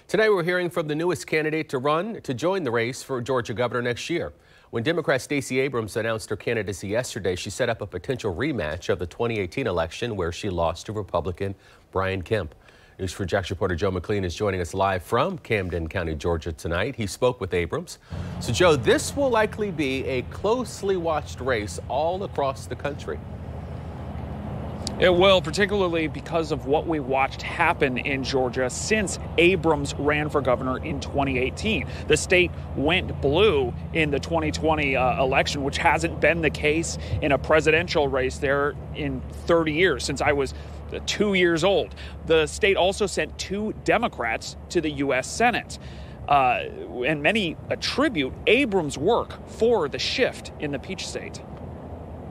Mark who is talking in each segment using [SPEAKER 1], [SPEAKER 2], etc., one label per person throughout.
[SPEAKER 1] Today we're hearing from the newest candidate to join the race for Georgia governor next year. When Democrat Stacey Abrams announced her candidacy yesterday, she set up a potential rematch of the 2018 election where she lost to Republican Brian Kemp. News4 Jax reporter Joe McLean is joining us live from Camden County, Georgia tonight. He spoke with Abrams. So Joe, this will likely be a closely watched race all across the country.
[SPEAKER 2] It will, particularly because of what we watched happen in Georgia since Abrams ran for governor in 2018. The state went blue in the 2020 election, which hasn't been the case in a presidential race there in 30 years, since I was 2 years old. The state also sent 2 Democrats to the U.S. Senate. And many attribute Abrams' work for the shift in the Peach State.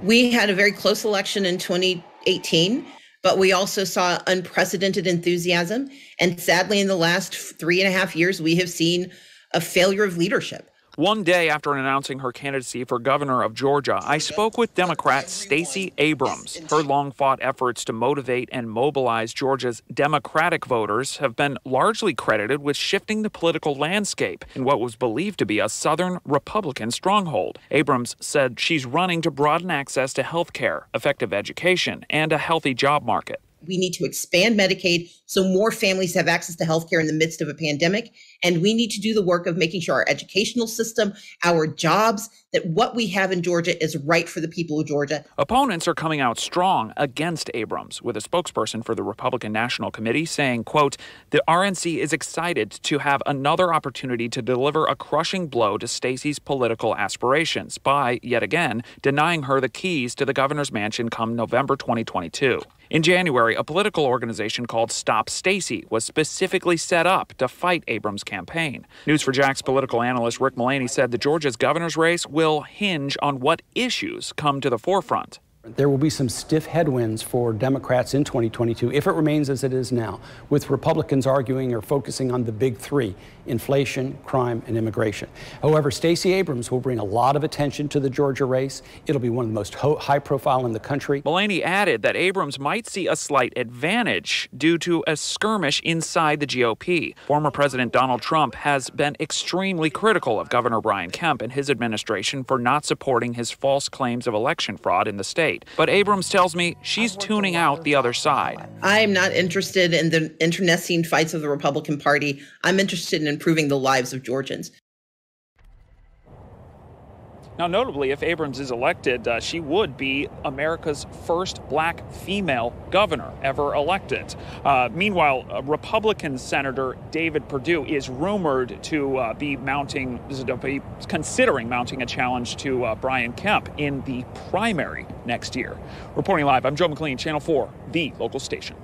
[SPEAKER 3] We had a very close election in 2018, but we also saw unprecedented enthusiasm. And sadly, in the last 3.5 years, we have seen a failure of leadership.
[SPEAKER 2] One day after announcing her candidacy for governor of Georgia, I spoke with Democrat Stacey Abrams. Her long-fought efforts to motivate and mobilize Georgia's Democratic voters have been largely credited with shifting the political landscape in what was believed to be a Southern Republican stronghold. Abrams said she's running to broaden access to health care, effective education, and a healthy job market.
[SPEAKER 3] We need to expand Medicaid so more families have access to health care in the midst of a pandemic. And we need to do the work of making sure our educational system, our jobs, that what we have in Georgia is right for the people of Georgia.
[SPEAKER 2] Opponents are coming out strong against Abrams, with a spokesperson for the Republican National Committee saying, quote, "The RNC is excited to have another opportunity to deliver a crushing blow to Stacey's political aspirations by, yet again, denying her the keys to the governor's mansion come November 2022. In January, a political organization called Stop Stacey was specifically set up to fight Abrams' campaign. News4 Jax political analyst Rick Mullaney said that Georgia's governor's race will hinge on what issues come to the forefront.
[SPEAKER 4] There will be some stiff headwinds for Democrats in 2022 if it remains as it is now, with Republicans arguing or focusing on the big 3, inflation, crime, and immigration. However, Stacey Abrams will bring a lot of attention to the Georgia race. It'll be one of the most high profile in the country.
[SPEAKER 2] Mullaney added that Abrams might see a slight advantage due to a skirmish inside the GOP. Former President Donald Trump has been extremely critical of Governor Brian Kemp and his administration for not supporting his false claims of election fraud in the state. But Abrams tells me she's tuning out the other side.
[SPEAKER 3] I am not interested in the internecine fights of the Republican Party. I'm interested in improving the lives of Georgians.
[SPEAKER 2] Now, notably, if Abrams is elected, she would be America's first black female governor ever elected. Meanwhile, Republican Senator David Perdue is rumored to be considering mounting a challenge to Brian Kemp in the primary next year. Reporting live, I'm Joe McLean, Channel 4, the local station.